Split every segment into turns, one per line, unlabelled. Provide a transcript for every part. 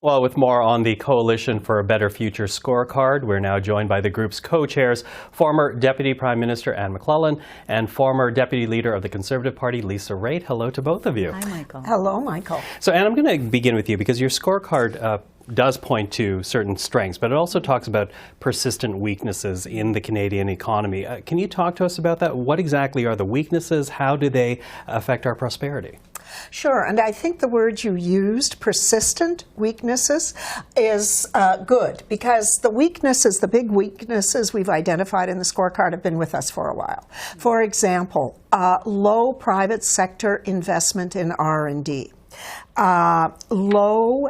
Well, with more on the Coalition for a Better Future scorecard, we're now joined by the group's co-chairs, former Deputy Prime Minister Anne McLellan and former Deputy Leader of the Conservative Party, Lisa Raitt. Hello to both of you.
Hi, Michael.
Hello, Michael.
So, Anne, I'm going to begin with you because your scorecard does point to certain strengths, but it also talks about persistent weaknesses in the Canadian economy. Can you talk to us about that? What exactly are the weaknesses? How do they affect our prosperity?
Sure, and I think the word you used, persistent weaknesses, is good because the weaknesses, the big weaknesses we've identified in the scorecard have been with us for a while. For example, low private sector investment in R&D. Low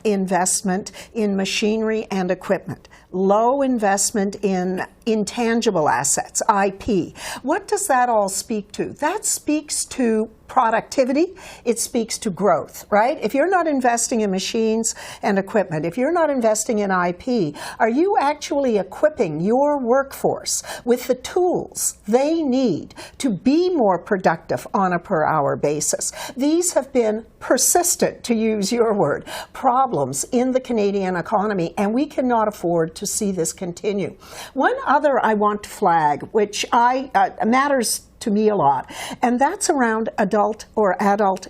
investment in machinery and equipment, low investment in intangible assets, IP. What does that all speak to? That speaks to productivity. It speaks to growth, right? If you're not investing in machines and equipment, if you're not investing in IP, are you actually equipping your workforce with the tools they need to be more productive on a per hour basis? These have been persistent, to use your word, problems in the Canadian economy, and we cannot afford to see this continue. One other I want to flag, which matters to me a lot, and that's around adult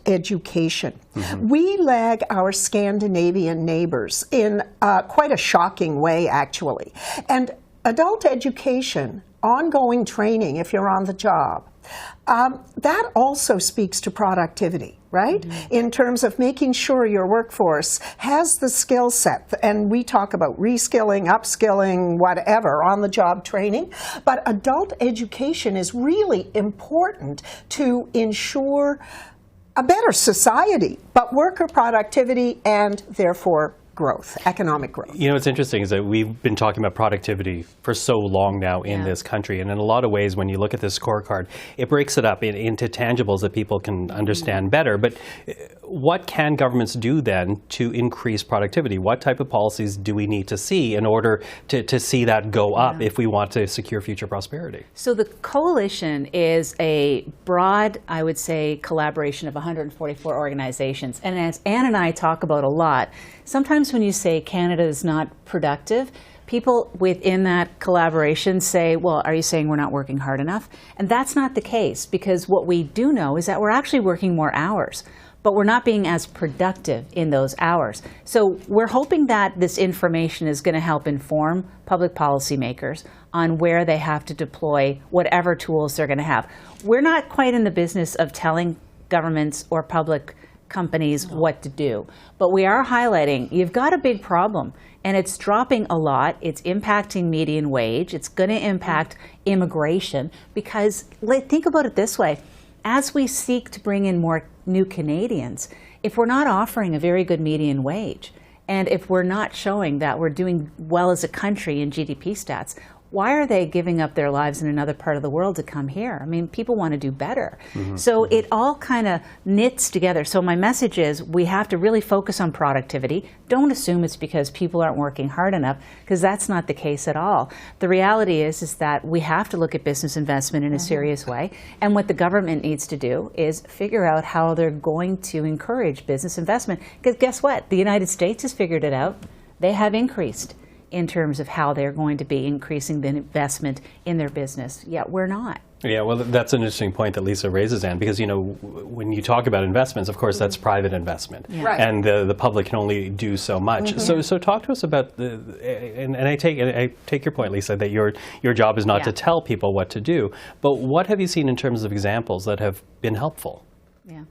education. Mm-hmm. We lag our Scandinavian neighbors in quite a shocking way, actually. And adult education, ongoing training if you're on the job, that also speaks to productivity, right? Mm-hmm. In terms of making sure your workforce has the skill set, and we talk about reskilling, upskilling, whatever, on-the-job training, but adult education is really important to ensure a better society, but worker productivity and therefore growth, economic growth.
You know, what's interesting is that we've been talking about productivity for so long now in this country, and in a lot of ways, when you look at this scorecard, it breaks it up into tangibles that people can understand better. But what can governments do then to increase productivity? What type of policies do we need to see in order to see that go up if we want to secure future prosperity?
So the coalition is a broad, I would say, collaboration of 144 organizations. And as Anne and I talk about a lot, sometimes when you say Canada is not productive, people within that collaboration say, well, are you saying we're not working hard enough? And that's not the case, because what we do know is that we're actually working more hours, but we're not being as productive in those hours. So we're hoping that this information is going to help inform public policymakers on where they have to deploy whatever tools they're going to have. We're not quite in the business of telling governments or public companies what to do, but we are highlighting you've got a big problem, and it's dropping a lot. It's impacting median wage. It's going to impact immigration, because think about it this way. As we seek to bring in more new Canadians, if we're not offering a very good median wage, and if we're not showing that we're doing well as a country in GDP stats, why are they giving up their lives in another part of the world to come here? I mean, people want to do better. Mm-hmm. So it all kind of knits together. So my message is we have to really focus on productivity. Don't assume it's because people aren't working hard enough, because that's not the case at all. The reality is that we have to look at business investment in a serious way. And what the government needs to do is figure out how they're going to encourage business investment. Because guess what? The United States has figured it out. They have increased in terms of how they're going to be increasing the investment in their business, yet we're not.
Yeah, well, that's an interesting point that Lisa raises, Anne, because, you know, when you talk about investments, of course, that's private investment.
Yeah. Right.
And the public can only do so much. Mm-hmm. So talk to us about, and I take your point, Lisa, that your job is not to tell people what to do, but what have you seen in terms of examples that have been helpful?
Yeah.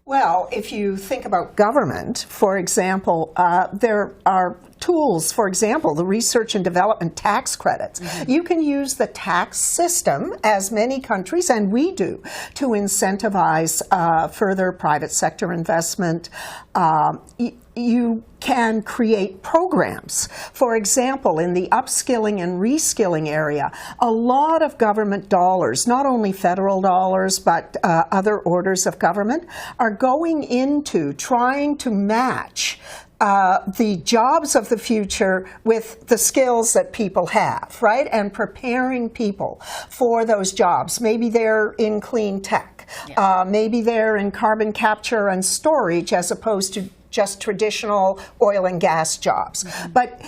Well, if you think about government, for example, there are tools, for example, the research and development tax credits. Mm-hmm. You can use the tax system, as many countries, and we do, to incentivize further private sector investment. You can create programs. For example, in the upskilling and reskilling area, a lot of government dollars, not only federal dollars, but other orders of government, are going into trying to match the jobs of the future with the skills that people have, right? And preparing people for those jobs. Maybe they're in clean tech. Yeah. Maybe they're in carbon capture and storage as opposed to just traditional oil and gas jobs. But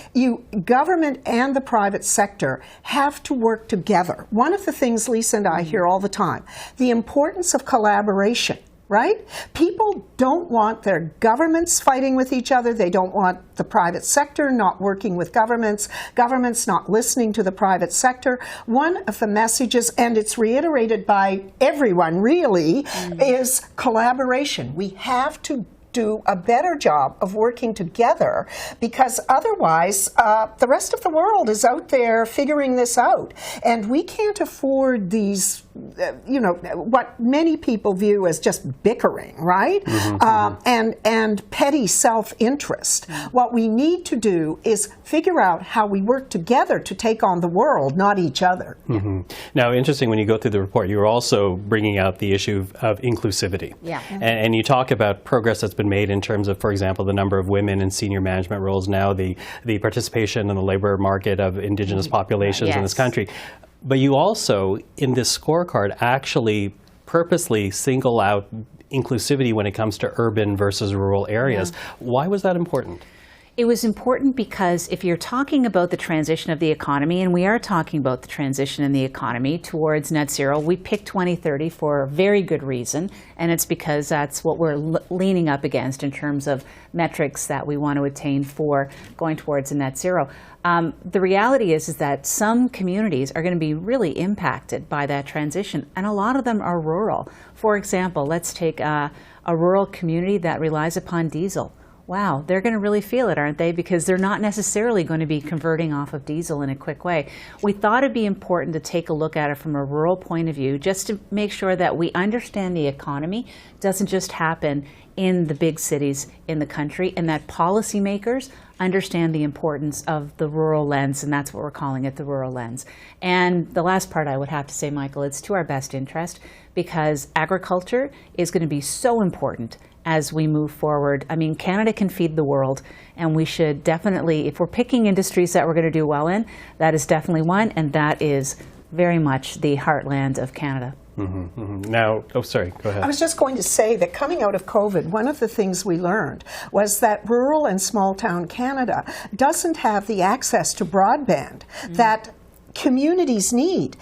government and the private sector have to work together. One of the things Lisa and I hear all the time, the importance of collaboration. Right? People don't want their governments fighting with each other. They don't want the private sector not working with governments, governments not listening to the private sector. One of the messages, and it's reiterated by everyone really, is collaboration. We have to do a better job of working together, because otherwise the rest of the world is out there figuring this out, and we can't afford these what many people view as just bickering, right? And petty self-interest. What we need to do is figure out how we work together to take on the world, not each other.
Now, interesting, when you go through the report, you were also bringing out the issue of inclusivity.
Yeah.
And you talk about progress that's been made in terms of, for example, the number of women in senior management roles now, the participation in the labor market of Indigenous populations in this country. But you also, in this scorecard, actually purposely single out inclusivity when it comes to urban versus rural areas. Why was that important?
It was important because if you're talking about the transition of the economy, and we are talking about the transition in the economy towards net zero, we picked 2030 for a very good reason, and it's because that's what we're leaning up against in terms of metrics that we want to attain for going towards a net zero. The reality is that some communities are going to be really impacted by that transition, and a lot of them are rural. For example, let's take a rural community that relies upon diesel. Wow, they're going to really feel it, aren't they? Because they're not necessarily going to be converting off of diesel in a quick way. We thought it'd be important to take a look at it from a rural point of view, just to make sure that we understand the economy doesn't just happen in the big cities in the country, and that policymakers understand the importance of the rural lens, and that's what we're calling it, the rural lens. And the last part I would have to say, Michael, it's to our best interest, because agriculture is going to be so important as we move forward. I mean, Canada can feed the world, and we should definitely, if we're picking industries that we're going to do well in, that is definitely one, and that is very much the heartland of Canada.
Now, oh, sorry, go ahead.
I was just going to say that coming out of COVID, one of the things we learned was that rural and small town Canada doesn't have the access to broadband that communities need,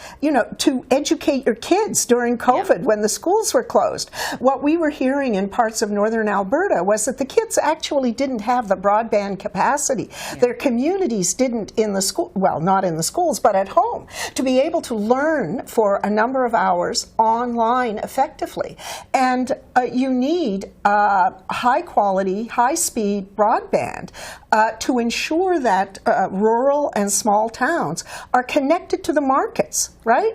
to educate your kids during COVID when the schools were closed. What we were hearing in parts of northern Alberta was that the kids actually didn't have the broadband capacity. Their communities didn't in the school, well, not in the schools, but at home, to be able to learn for a number of hours online effectively. And you need high quality, high speed broadband to ensure that rural and small towns are connected to the markets, right?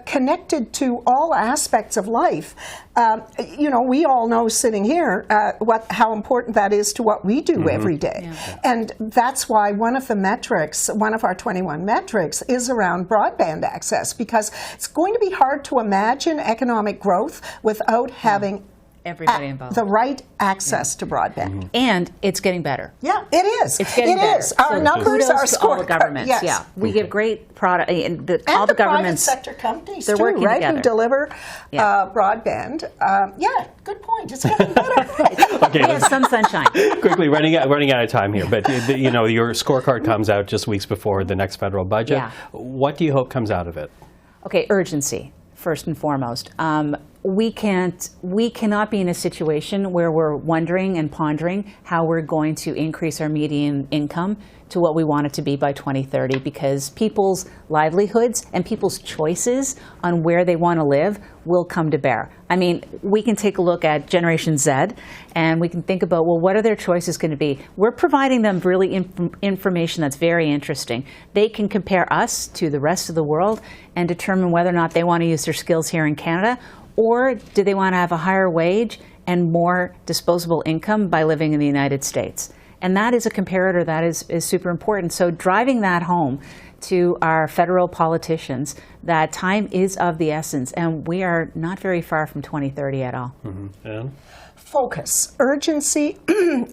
Connected to all aspects of life. We all know sitting here how important that is to what we do every day. And that's why one of the metrics, one of our 21 metrics, is around broadband access, because it's going to be hard to imagine economic growth without having
everybody involved.
The right access to broadband.
And it's getting better.
Yeah, it is.
It's getting better.
Our numbers are
to all the governments.
Yes.
Yeah, we give great product, and
all
the governments.
Private sector companies
they're
too,
working
right?
together.
Who deliver broadband. Good point. It's getting better.
Okay,
we have some sunshine.
Quickly, running out of time here, but your scorecard comes out just weeks before the next federal budget.
Yeah.
What do you hope comes out of it?
Okay, urgency first and foremost. We cannot be in a situation where we're wondering and pondering how we're going to increase our median income to what we want it to be by 2030, because people's livelihoods and people's choices on where they want to live will come to bear. I mean, we can take a look at Generation Z, and we can think about, well, what are their choices going to be? We're providing them really information that's very interesting. They can compare us to the rest of the world and determine whether or not they want to use their skills here in Canada, or do they want to have a higher wage and more disposable income by living in the United States? And that is a comparator that is super important. So driving that home to our federal politicians, that time is of the essence, and we are not very far from 2030 at all.
And?
Focus. Urgency,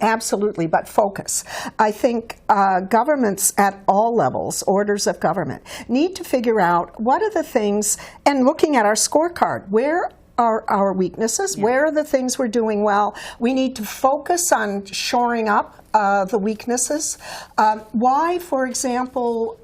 absolutely, but focus. I think governments at all levels, orders of government, need to figure out what are the things, and looking at our scorecard, where our weaknesses. Where are the things we're doing well? We need to focus on shoring up the weaknesses. Why, for example,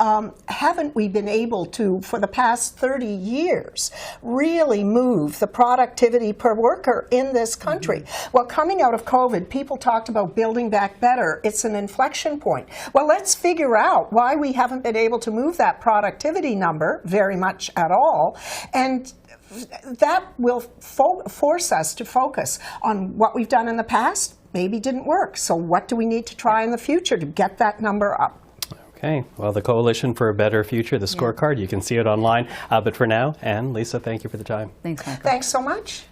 haven't we been able to, for the past 30 years, really move the productivity per worker in this country? Well, coming out of COVID, people talked about building back better. It's an inflection point. Well, let's figure out why we haven't been able to move that productivity number very much at all. And that will force us to focus on what we've done in the past. Maybe didn't work. So what do we need to try in the future to get that number up?
Okay. Well, the Coalition for a Better Future, the scorecard, you can see it online. But for now, Anne, Lisa, thank you for the time.
Thanks, Michael.
Thanks so much.